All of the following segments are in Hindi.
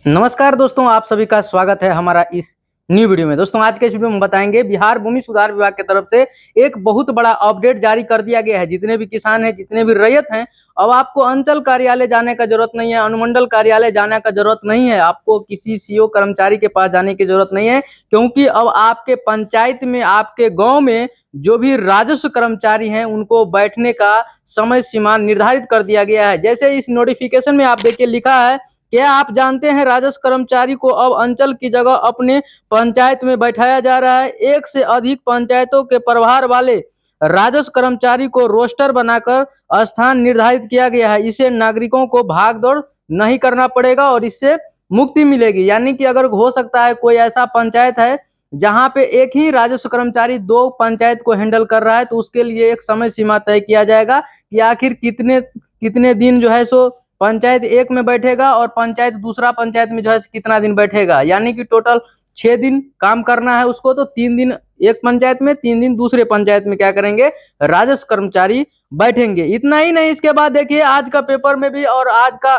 नमस्कार दोस्तों, आप सभी का स्वागत है हमारा इस न्यू वीडियो में। दोस्तों आज के इस वीडियो में बताएंगे बिहार भूमि सुधार विभाग की तरफ से एक बहुत बड़ा अपडेट जारी कर दिया गया है। जितने भी किसान हैं, जितने भी रैयत हैं, अब आपको अंचल कार्यालय जाने का जरूरत नहीं है, अनुमंडल कार्यालय जाने का जरूरत नहीं है, आपको किसी सीओ कर्मचारी के पास जाने की जरूरत नहीं है, क्योंकि अब आपके पंचायत में, आपके गाँव में जो भी राजस्व कर्मचारी हैं उनको बैठने का समय सीमा निर्धारित कर दिया गया है। जैसे इस नोटिफिकेशन में आप देखिए लिखा है, क्या आप जानते हैं राजस्व कर्मचारी को अब अंचल की जगह अपने पंचायत में बैठाया जा रहा है। एक से अधिक पंचायतों के प्रभार वाले राजस्व कर्मचारी को रोस्टर बनाकर स्थान निर्धारित किया गया है। इससे नागरिकों को भाग दौड़ नहीं करना पड़ेगा और इससे मुक्ति मिलेगी। यानी कि अगर हो सकता है कोई ऐसा पंचायत है जहां पे एक ही राजस्व कर्मचारी दो पंचायत को हैंडल कर रहा है, तो उसके लिए एक समय सीमा तय किया जाएगा कि आखिर कितने कितने दिन जो है सो पंचायत एक में बैठेगा और पंचायत दूसरा पंचायत में जो है कितना दिन बैठेगा। यानी कि टोटल 6 दिन काम करना है उसको, तो 3 दिन एक पंचायत में, 3 दिन दूसरे पंचायत में क्या करेंगे, राजस्व कर्मचारी बैठेंगे। इतना ही नहीं, इसके बाद देखिए आज का पेपर में भी और आज का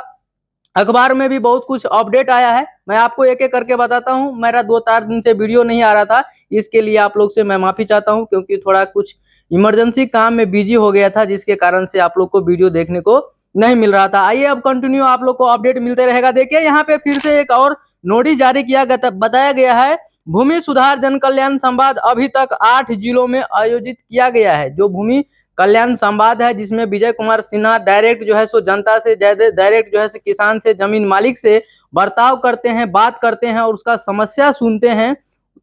अखबार में भी बहुत कुछ अपडेट आया है। मैं आपको एक एक करके बताता हूँ। मेरा 2-4 दिन से वीडियो नहीं आ रहा था, इसके लिए आप लोग से मैं माफी चाहता हूँ, क्योंकि थोड़ा कुछ इमरजेंसी काम में बिजी हो गया था, जिसके कारण से आप लोग को वीडियो देखने को नहीं मिल रहा था। आइए अब कंटिन्यू आप लोग को अपडेट मिलते रहेगा। देखिए यहाँ पे फिर से एक और नोटिस जारी किया गया, बताया गया है भूमि सुधार जन कल्याण संवाद अभी तक 8 जिलों में आयोजित किया गया है। जो भूमि कल्याण संवाद है, जिसमें विजय कुमार सिन्हा डायरेक्ट जो है सो जनता से, डायरेक्ट जो है किसान से, जमीन मालिक से बर्ताव करते हैं, बात करते हैं और उसका समस्या सुनते हैं।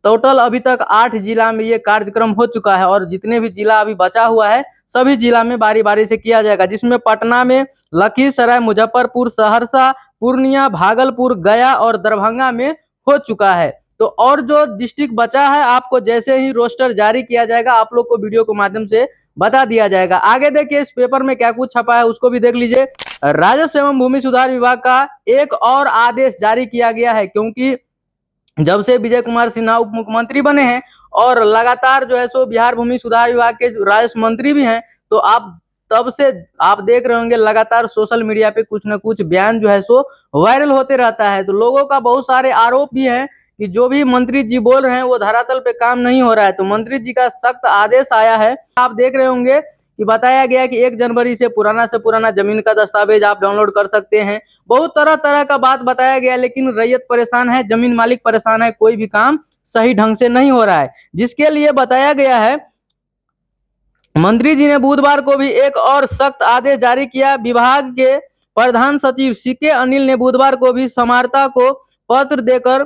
टोटल अभी तक 8 जिला में ये कार्यक्रम हो चुका है और जितने भी जिला अभी बचा हुआ है सभी जिला में बारी बारी से किया जाएगा, जिसमें पटना में, लखीसराय, मुजफ्फरपुर, सहरसा, पूर्णिया, भागलपुर, गया और दरभंगा में हो चुका है। तो और जो डिस्ट्रिक्ट बचा है, आपको जैसे ही रोस्टर जारी किया जाएगा आप लोग को वीडियो के माध्यम से बता दिया जाएगा। आगे देखिए इस पेपर में क्या कुछ छपा है उसको भी देख लीजिए। राजस्व एवं भूमि सुधार विभाग का एक और आदेश जारी किया गया है, क्योंकि जब से विजय कुमार सिन्हा उप मुख्यमंत्री बने हैं और लगातार जो है सो बिहार भूमि सुधार विभाग के राजस्व मंत्री भी हैं, तो आप तब से आप देख रहे होंगे लगातार सोशल मीडिया पे कुछ न कुछ बयान जो है सो वायरल होते रहता है। तो लोगों का बहुत सारे आरोप भी हैं कि जो भी मंत्री जी बोल रहे हैं वो धरातल पे काम नहीं हो रहा है। तो मंत्री जी का सख्त आदेश आया है। आप देख रहे होंगे कि बताया गया कि 1 जनवरी से पुराना जमीन का दस्तावेज आप डाउनलोड कर सकते हैं। बहुत तरह तरह का बात बताया गया, लेकिन रैयत परेशान है, जमीन मालिक परेशान है, कोई भी काम सही ढंग से नहीं हो रहा है। जिसके लिए बताया गया है, मंत्री जी ने बुधवार को भी एक और सख्त आदेश जारी किया। विभाग के प्रधान सचिव सीके अनिल ने बुधवार को भी समाहर्ता को पत्र देकर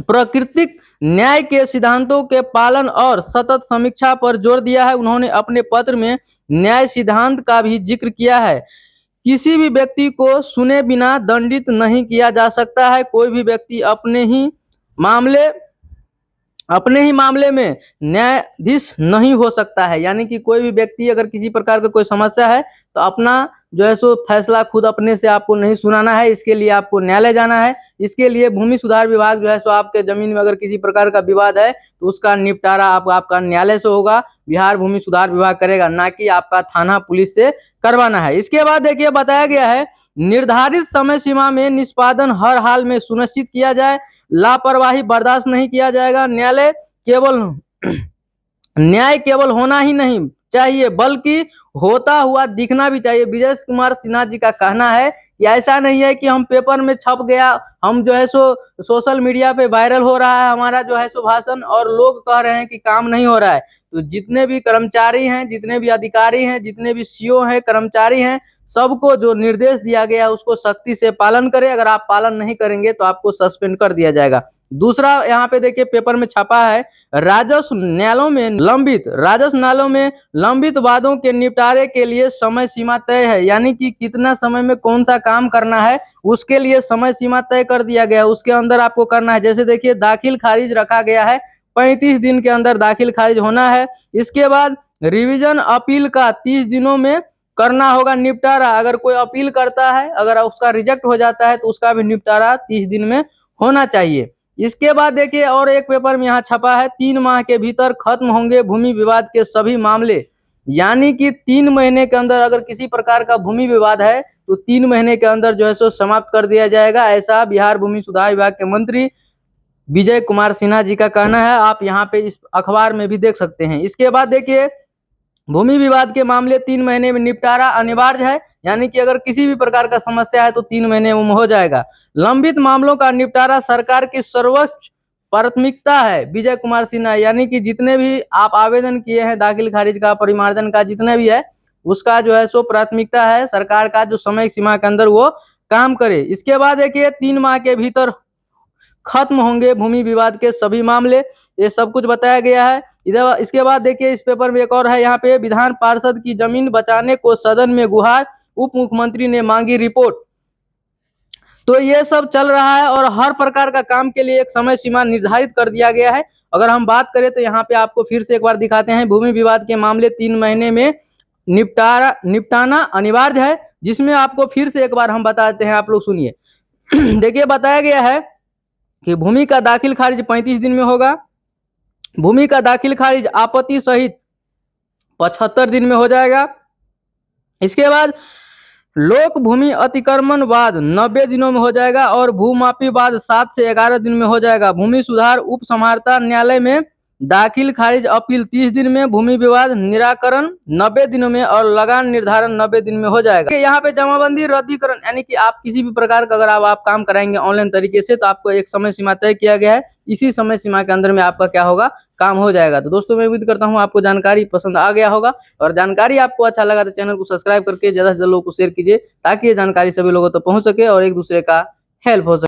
प्राकृतिक न्याय के सिद्धांतों के पालन और सतत समीक्षा पर जोर दिया है। उन्होंने अपने पत्र में न्याय सिद्धांत का भी जिक्र किया है। किसी भी व्यक्ति को सुने बिना दंडित नहीं किया जा सकता है। कोई भी व्यक्ति अपने ही मामले में न्यायाधीश नहीं हो सकता है। यानी कि कोई भी व्यक्ति अगर किसी प्रकार का कोई समस्या है तो अपना जो है सो फैसला खुद अपने से आपको नहीं सुनाना है, इसके लिए आपको न्यायालय जाना है। इसके लिए भूमि सुधार विभाग जो है सो आपके जमीन में अगर किसी प्रकार का विवाद है तो उसका निपटारा आपका न्यायालय से होगा, बिहार भूमि सुधार विभाग करेगा, ना कि आपका थाना पुलिस से करवाना है। इसके बाद देखिए बताया गया है, निर्धारित समय सीमा में निष्पादन हर हाल में सुनिश्चित किया जाए, लापरवाही बर्दाश्त नहीं किया जाएगा। न्याय केवल होना ही नहीं चाहिए बल्कि होता हुआ दिखना भी चाहिए। विजय कुमार सिन्हा जी का कहना है कि ऐसा नहीं है कि हम पेपर में छप गया, हम जो है सो सोशल मीडिया पे वायरल हो रहा है हमारा जो है सो भाषण और लोग कह रहे हैं कि काम नहीं हो रहा है। तो जितने भी कर्मचारी हैं, जितने भी अधिकारी हैं, जितने भी सीओ हैं, कर्मचारी हैं, सबको जो निर्देश दिया गया है उसको सख्ती से पालन करें। अगर आप पालन नहीं करेंगे तो आपको सस्पेंड कर दिया जाएगा। दूसरा यहाँ पे देखिए पेपर में छपा है, राजस्व न्यायालयों में लंबित वादों के निपटारे के लिए समय सीमा तय है। यानी कि कितना समय में कौन सा काम करना है उसके लिए समय सीमा तय कर दिया गया है, उसके अंदर आपको करना है। जैसे देखिए दाखिल खारिज रखा गया है, 35 दिन के अंदर दाखिल खारिज होना है। इसके बाद रिवीजन अपील का 30 दिनों में करना होगा निपटारा। अगर कोई अपील करता है, अगर उसका रिजेक्ट हो जाता है तो उसका भी निपटारा 30 दिन में होना चाहिए। इसके बाद देखिए और एक पेपर में यहाँ छपा है, 3 माह के भीतर खत्म होंगे भूमि विवाद के सभी मामले। यानी कि 3 महीने के अंदर अगर किसी प्रकार का भूमि विवाद है तो 3 महीने के अंदर जो है सो समाप्त कर दिया जाएगा, ऐसा बिहार भूमि सुधार विभाग के मंत्री विजय कुमार सिन्हा जी का कहना है। आप यहाँ पे इस अखबार में भी देख सकते हैं। इसके बाद देखिए, भूमि विवाद के मामले 3 महीने में निपटारा अनिवार्य है, यानी कि अगर किसी भी प्रकार का समस्या है तो 3 महीने में हो जाएगा। लंबित मामलों का निपटारा सरकार की सर्वोच्च प्राथमिकता है, विजय कुमार सिन्हा। यानी कि जितने भी आप आवेदन किए हैं, दाखिल खारिज का, परिमार्जन का, जितने भी है, उसका जो है सो प्राथमिकता है सरकार का, जो समय सीमा के अंदर वो काम करे। इसके बाद देखिए, 3 माह के भीतर खत्म होंगे भूमि विवाद के सभी मामले, ये सब कुछ बताया गया है। इधर इसके बाद देखिए, इस पेपर में एक और है, यहाँ पे विधान पार्षद की जमीन बचाने को सदन में गुहार, उप मुख्यमंत्री ने मांगी रिपोर्ट। तो ये सब चल रहा है और हर प्रकार का काम के लिए एक समय सीमा निर्धारित कर दिया गया है। अगर हम बात करें तो यहाँ पे आपको फिर से एक बार दिखाते हैं, भूमि विवाद के मामले 3 महीने में निपटाना अनिवार्य है, जिसमें आपको फिर से एक बार हम बताते हैं, आप लोग सुनिए। देखिए, बताया गया है कि भूमि का दाखिल खारिज 35 दिन में होगा, भूमि का दाखिल खारिज आपत्ति सहित 75 दिन में हो जाएगा। इसके बाद लोक भूमि अतिक्रमण बाद 90 दिनों में हो जाएगा और भूमाफी बाद 7 से 11 दिन में हो जाएगा। भूमि सुधार उप समाहर्ता न्यायालय में दाखिल खारिज अपील 30 दिन में, भूमि विवाद निराकरण 90 दिनों में और लगान निर्धारण 90 दिन में हो जाएगा। यहाँ पे जमाबंदी रद्दीकरण, यानी कि आप किसी भी प्रकार का अगर आप काम कराएंगे ऑनलाइन तरीके से, तो आपको एक समय सीमा तय किया गया है, इसी समय सीमा के अंदर में आपका क्या होगा, काम हो जाएगा। तो दोस्तों, मैं उम्मीद करता हूँ आपको जानकारी पसंद आ गया होगा, और जानकारी आपको अच्छा लगा तो चैनल को सब्सक्राइब करके ज्यादा से ज्यादा लोगों को शेयर कीजिए, ताकि ये जानकारी सभी लोगों तक पहुंच सके और एक दूसरे का हेल्प हो सके।